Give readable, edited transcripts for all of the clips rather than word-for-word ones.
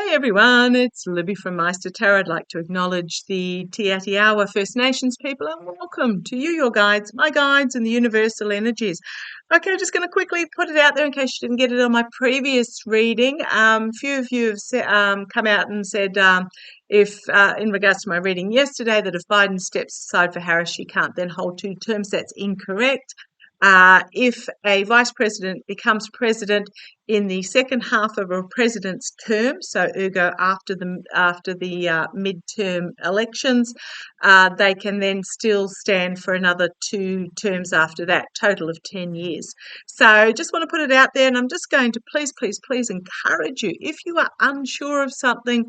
Hey everyone, it's Libby from Meister Tarot. I'd like to acknowledge the Te Atiawa First Nations people and welcome to you, your guides, my guides, and the universal energies. Okay, just going to quickly put it out there in case you didn't get it on my previous reading. Few of you have come out and said, if in regards to my reading yesterday, that if Biden steps aside for Harris, she can't then hold two terms. That's incorrect. If a vice president becomes president in the second half of a president's term, so ergo after the midterm elections, they can then still stand for another 2 terms after that, total of 10 years. So just want to put it out there, and I'm just going to please encourage you, if you are unsure of something,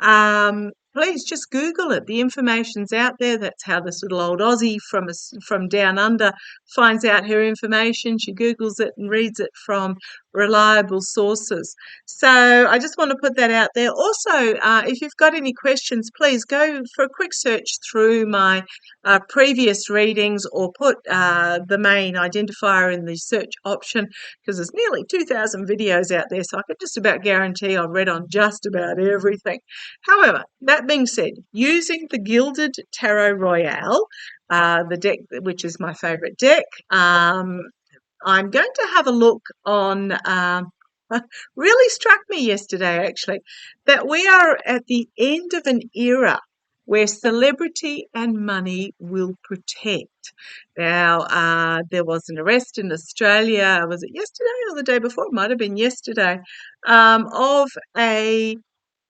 please just Google it. The information's out there. That's how this little old Aussie from down under finds out her information. She Googles it and reads it from reliable sources. So I just want to put that out there. Also, if you've got any questions, please go for a quick search through my previous readings or put the main identifier in the search option, because there's nearly 2,000 videos out there, so I could just about guarantee I've read on just about everything. However, that being said, using the Gilded Tarot Royale, the deck, which is my favourite deck, I'm going to have a look on, really struck me yesterday actually, that we are at the end of an era where celebrity and money will protect. Now, there was an arrest in Australia, was it yesterday or the day before? It might have been yesterday, of a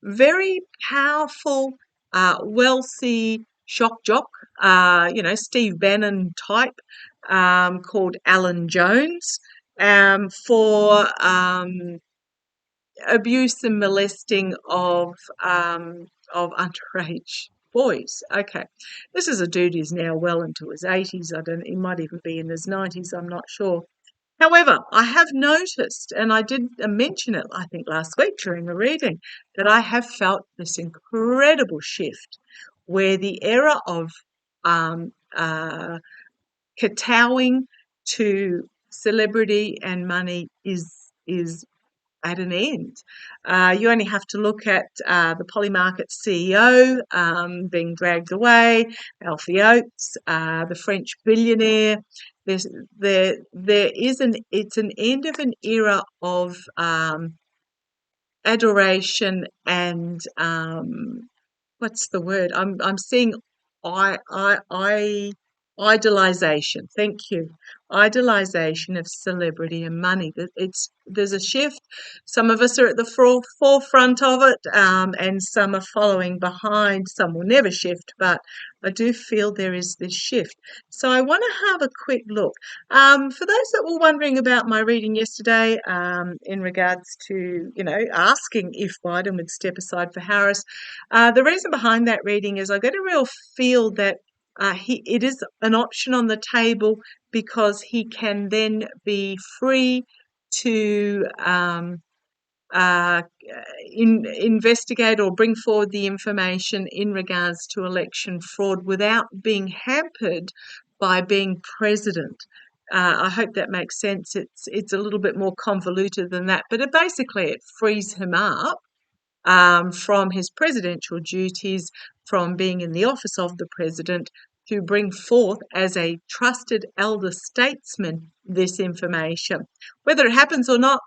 very powerful, wealthy shock jock, Steve Bannon type, called Alan Jones, for abuse and molesting of underage boys. Okay, this is a dude who's now well into his 80s. He might even be in his 90s. I'm not sure. However, I have noticed, and I did mention it, I think, last week during the reading, that I have felt this incredible shift where the era of kowtowing to celebrity and money is at an end. You only have to look at the Polymarket CEO being dragged away, Alfie Oates, the French billionaire. It's an end of an era of adoration and what's the word? I'm seeing idolization. Thank you. Idolization of celebrity and money. There's a shift. Some of us are at the forefront of it, and some are following behind. Some will never shift, but I do feel there is this shift. So I want to have a quick look. For those that were wondering about my reading yesterday, in regards to, asking if Biden would step aside for Harris, the reason behind that reading is I get a real feel that it is an option on the table because he can then be free to investigate or bring forward the information in regards to election fraud without being hampered by being president. I hope that makes sense. It's a little bit more convoluted than that, but it frees him up from his presidential duties, from being in the office of the president, to bring forth as a trusted elder statesman this information. Whether it happens or not,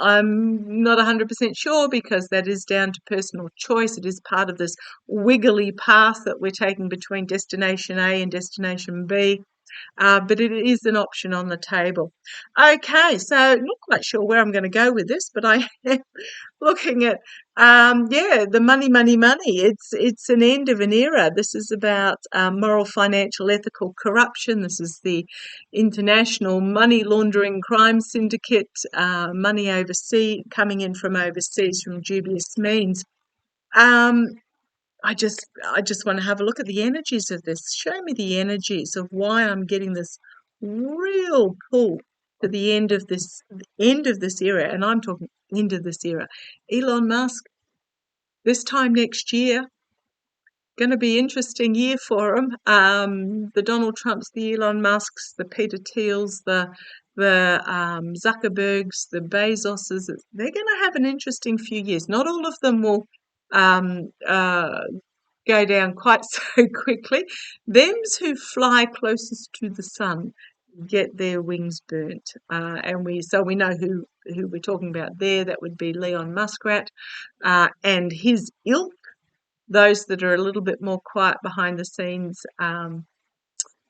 I'm not 100% sure, because that is down to personal choice. It is part of this wiggly path that we're taking between destination A and destination B. But it is an option on the table. Okay, so not quite sure where I'm going to go with this, but I am looking at, the money. It's an end of an era. This is about moral, financial, ethical corruption. This is the international money laundering crime syndicate, money overseas, coming in from overseas from dubious means. I just want to have a look at the energies of this. Show me the energies of why I'm getting this real pull to the end of this era, and I'm talking end of this era. Elon Musk, this time next year, going to be interesting year for him. The Donald Trumps, the Elon Musks, the Peter Thiels, the the Zuckerbergs, the Bezoses, they're going to have an interesting few years. Not all of them will go down quite so quickly. Them's who fly closest to the sun get their wings burnt, and we know who we're talking about there. That would be Leon Muskrat and his ilk. Those that are a little bit more quiet behind the scenes, but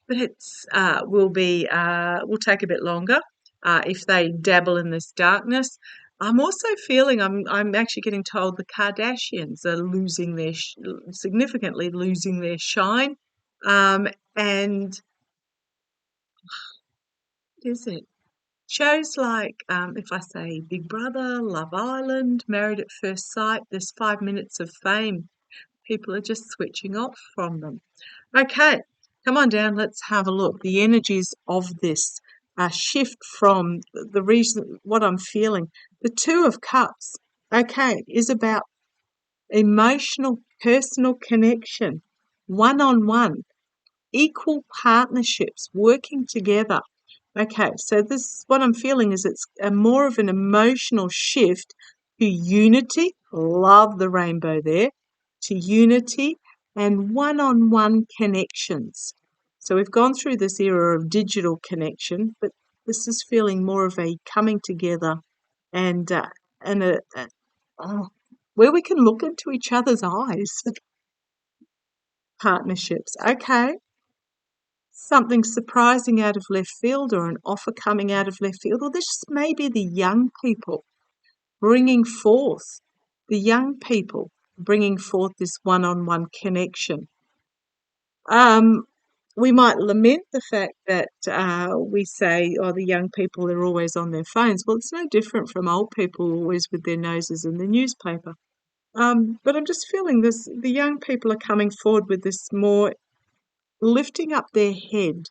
it's will take a bit longer if they dabble in this darkness. I'm also feeling I'm actually getting told the Kardashians are losing their significantly losing their shine, and what is it? Shows like if I say Big Brother, Love Island, Married at First Sight, there's 5 minutes of fame. People are just switching off from them. Okay, come on down. Let's have a look. The energies of this shift from the reason, what I'm feeling. The Two of Cups, okay, is about emotional, personal connection, one-on-one, equal partnerships, working together. Okay, so this, what I'm feeling is it's more of an emotional shift to unity. Love the rainbow there. To unity and one-on-one connections. So we've gone through this era of digital connection, but this is feeling more of a coming together and where we can look into each other's eyes. Partnerships. Okay. Something surprising out of left field or an offer coming out of left field, or this may be the young people bringing forth, this one-on-one connection. We might lament the fact that we say, oh, the young people are always on their phones. Well, it's no different from old people always with their noses in the newspaper. But I'm just feeling this, the young people are coming forward with this more lifting up their head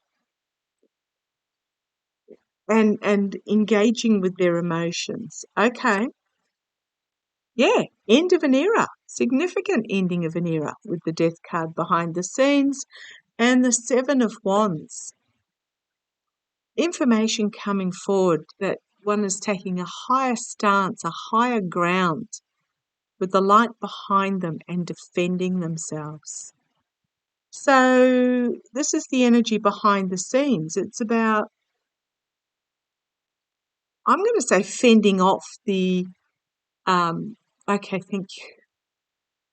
and engaging with their emotions. Okay. Yeah, end of an era, significant ending of an era with the Death card behind the scenes and the Seven of Wands. Information coming forward that one is taking a higher stance, a higher ground with the light behind them and defending themselves. So this is the energy behind the scenes. It's about, I'm going to say, fending off the, okay, thank you.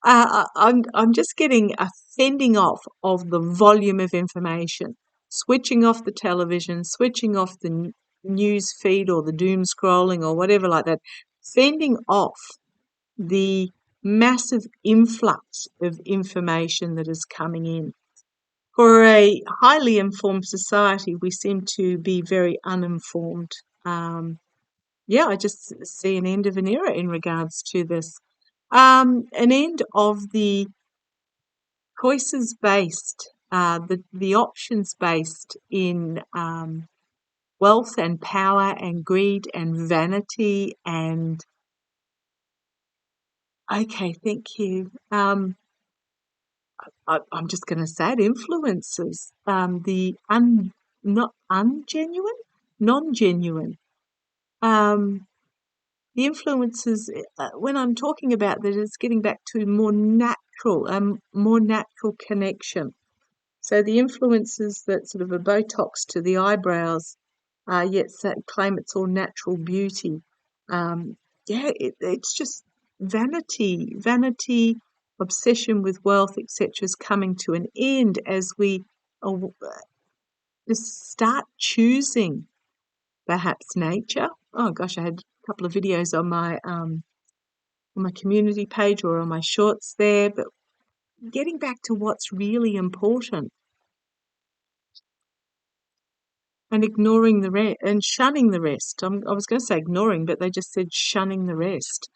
I'm just getting a fending off of the volume of information, switching off the television, switching off the news feed or the doom scrolling or whatever like that, fending off the massive influx of information that is coming in. For a highly informed society, we seem to be very uninformed. I just see an end of an era in regards to this. An end of the choices-based, the options-based in wealth and power and greed and vanity and, okay, thank you. I'm just going to say it, influences, not ungenuine, non-genuine. The influences, when I'm talking about that, it's getting back to more natural connection. So the influences that sort of a Botox to the eyebrows, yet claim it's all natural beauty. It's just vanity, obsession with wealth, etc. is coming to an end as we just start choosing perhaps nature. Oh gosh, I had a couple of videos on my community page or on my shorts there, but getting back to what's really important and ignoring the rest and shunning the rest. I was going to say ignoring, but they just said shunning the rest.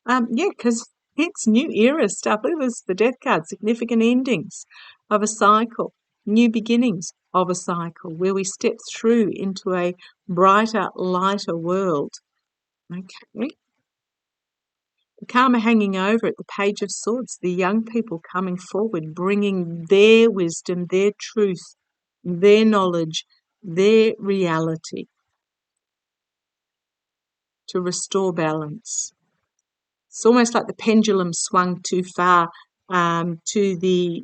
Because it's new era stuff. Look at this, the Death card, significant endings of a cycle, new beginnings of a cycle where we step through into a brighter, lighter world. Okay. The karma hanging over it, the Page of Swords, the young people coming forward, bringing their wisdom, their truth, their knowledge, their reality. to restore balance. It's almost like the pendulum swung too far to the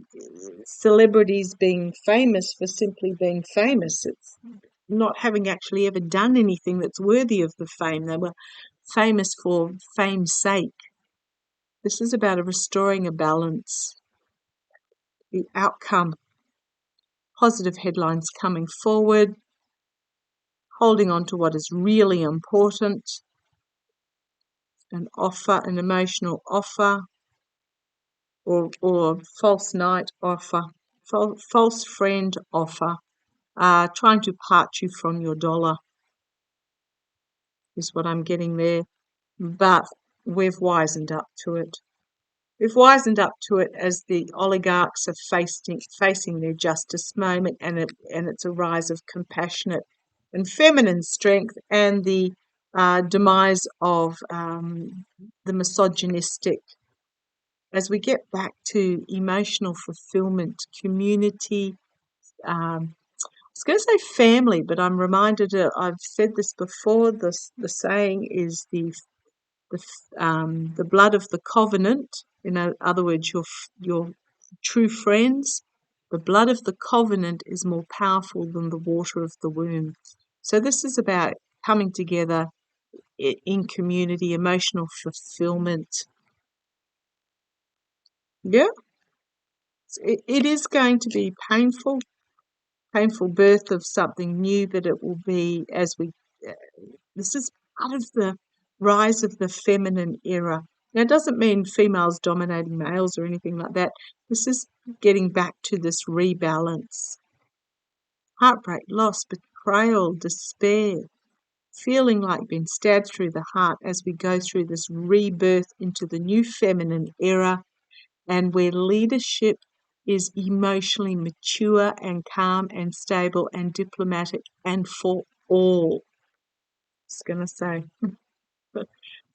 celebrities being famous for simply being famous. It's not having actually ever done anything that's worthy of the fame. They were famous for fame's sake. This is about restoring a balance. The outcome, positive headlines coming forward, holding on to what is really important, an offer, an emotional offer, or false knight offer, false friend offer, trying to part you from your dollar is what I'm getting there. But we've wisened up to it. We've wisened up to it as the oligarchs are facing their justice moment, and it's a rise of compassionate and feminine strength, and the demise of the misogynistic. As we get back to emotional fulfillment, community, I was going to say family, but I'm reminded, I've said this before, the saying is the blood of the covenant, in other words, your true friends. The blood of the covenant is more powerful than the water of the womb. So this is about coming together in community, emotional fulfillment. Yeah, it is going to be painful birth of something new, but it will be this is part of the rise of the feminine era. Now, it doesn't mean females dominating males or anything like that. This is getting back to this rebalance. Heartbreak, loss, betrayal, despair, feeling like being stabbed through the heart as we go through this rebirth into the new feminine era, and where leadership is emotionally mature and calm and stable and diplomatic and for all. I was going to say,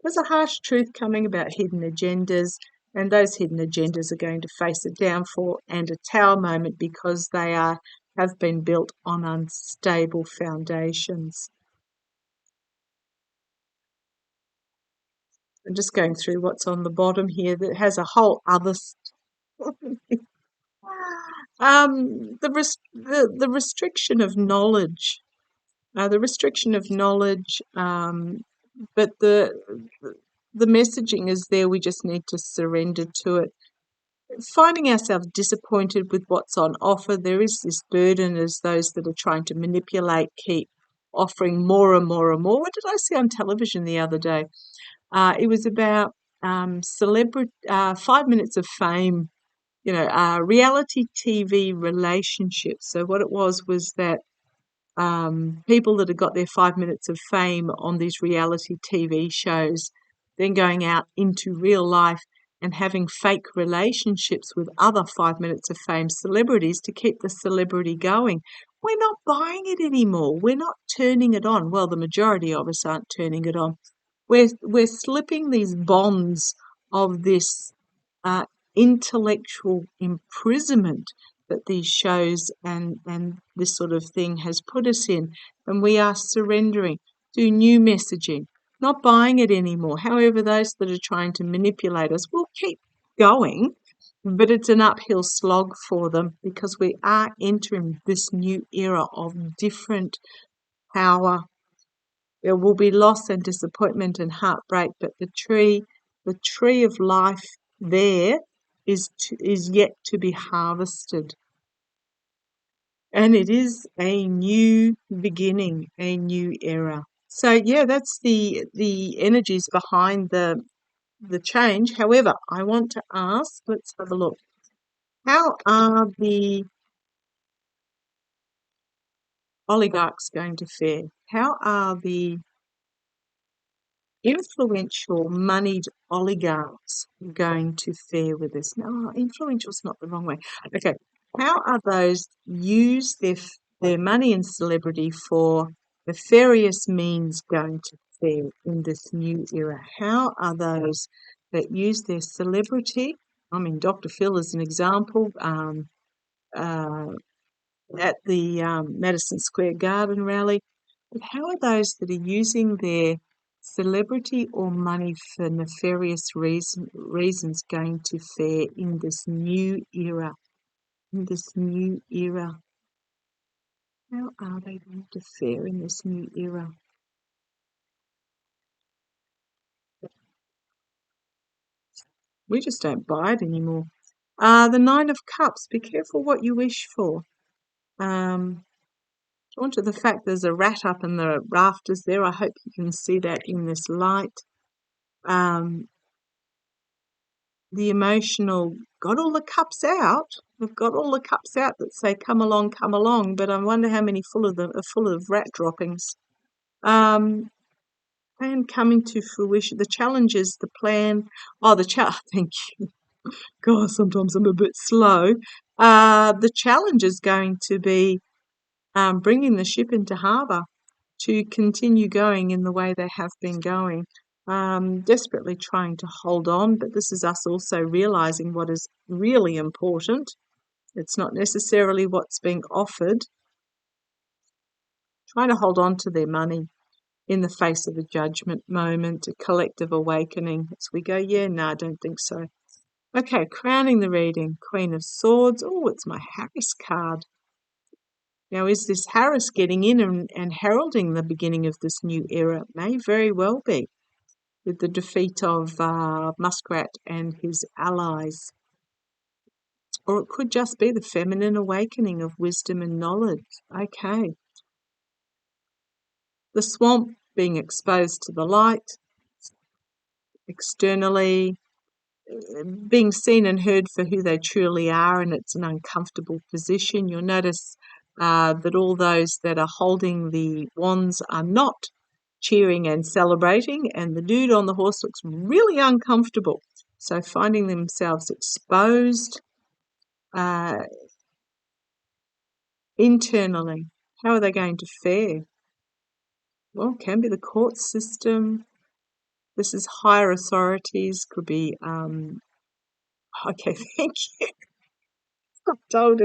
there's a harsh truth coming about hidden agendas, and those hidden agendas are going to face a downfall and a tower moment because they have been built on unstable foundations. I'm just going through what's on the bottom here that has a whole other the restriction of knowledge, but the messaging is there. We just need to surrender to it. Finding ourselves disappointed with what's on offer, there is this burden as those that are trying to manipulate keep offering more and more and more. What did I see on television the other day? It was about 5 minutes of fame, reality TV relationships. So what it was that people that had got their 5 minutes of fame on these reality TV shows, then going out into real life and having fake relationships with other 5 minutes of fame celebrities to keep the celebrity going. We're not buying it anymore. We're not turning it on. Well, the majority of us aren't turning it on. We're slipping these bonds of this intellectual imprisonment that these shows and this sort of thing has put us in, and we are surrendering to new messaging, not buying it anymore. However, those that are trying to manipulate us will keep going, but it's an uphill slog for them because we are entering this new era of different power. There will be loss and disappointment and heartbreak, but the tree of life there is yet to be harvested. And it is a new beginning, a new era. So yeah, that's the energies behind the change. However, I want to ask, let's have a look. How are the oligarchs going to fare? How are the influential moneyed oligarchs going to fare with this? No, influential is not the wrong way. Okay, how are those use their money and celebrity for nefarious means going to fare in this new era? How are those that use their celebrity? I mean, Dr. Phil is an example. At the Madison Square Garden rally. But how are those that are using their Celebrity or money for nefarious reasons going to fare in this new era. In this new era. How are they going to fare in this new era? We just don't buy it anymore. The Nine of Cups. Be careful what you wish for. Drawn to the fact there's a rat up in the rafters there. I hope you can see that in this light. The emotional, got all the cups out. We've got all the cups out that say come along, but I wonder how many are full of rat droppings. Plan coming to fruition. The challenges, the plan. Oh, thank you. God, sometimes I'm a bit slow. The challenge is going to be bringing the ship into harbour to continue going in the way they have been going. Desperately trying to hold on, but this is us also realising what is really important. It's not necessarily what's being offered. Trying to hold on to their money in the face of a judgment moment, a collective awakening as we go, I don't think so. Okay, crowning the reading, Queen of Swords. Oh, it's my Harris card. Now, is this Harris getting in and heralding the beginning of this new era? May very well be, with the defeat of Muskrat and his allies. Or it could just be the feminine awakening of wisdom and knowledge. Okay. The swamp being exposed to the light, externally, being seen and heard for who they truly are, and it's an uncomfortable position. You'll notice that all those that are holding the wands are not cheering and celebrating, and the dude on the horse looks really uncomfortable. So finding themselves exposed internally. How are they going to fare? Well, it can be the court system. This is higher authorities. Could be, okay, thank you. I'm told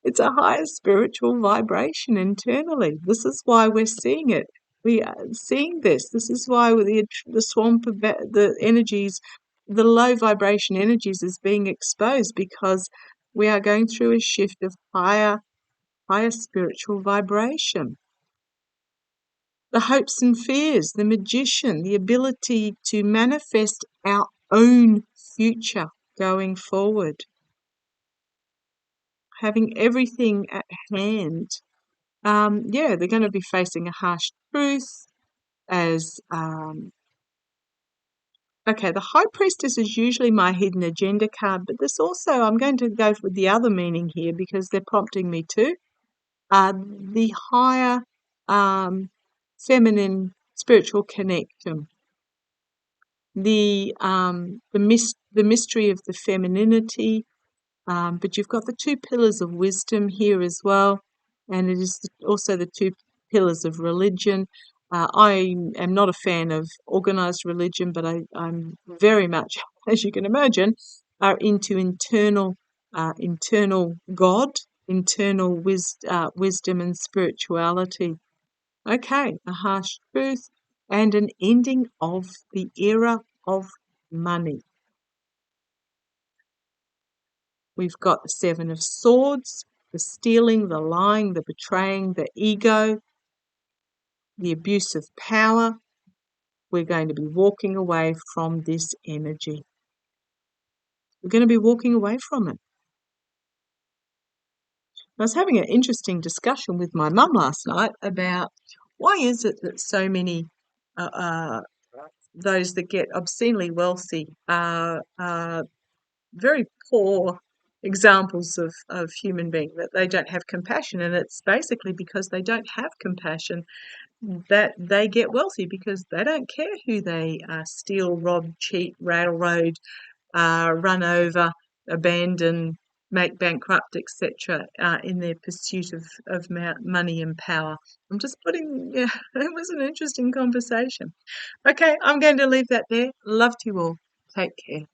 it's a higher spiritual vibration internally. This is why we're seeing it. We are seeing this. This is why the swamp of the energies, the low vibration energies is being exposed, because we are going through a shift of higher spiritual vibration. The hopes and fears, the magician, the ability to manifest our own future going forward. Having everything at hand. They're going to be facing a harsh truth as, okay, the High Priestess is usually my hidden agenda card, but this also, I'm going to go with the other meaning here because they're prompting me to. The higher feminine spiritual connection. The mystery of the femininity, but you've got the two pillars of wisdom here as well, and it is also the two pillars of religion. I am not a fan of organised religion, but I'm very much, as you can imagine, are into internal God, internal wisdom and spirituality. Okay, a harsh truth and an ending of the era of money. We've got the Seven of Swords, the stealing, the lying, the betraying, the ego, the abuse of power. We're going to be walking away from this energy. We're going to be walking away from it. I was having an interesting discussion with my mum last night about why is it that so many those that get obscenely wealthy are very poor examples of human being, that they don't have compassion, and it's basically because they don't have compassion that they get wealthy, because they don't care who they steal, rob, cheat, railroad, run over, abandon, make bankrupt, etc., in their pursuit of money and power. I'm just putting, it was an interesting conversation. Okay, I'm going to leave that there. Love to you all. Take care.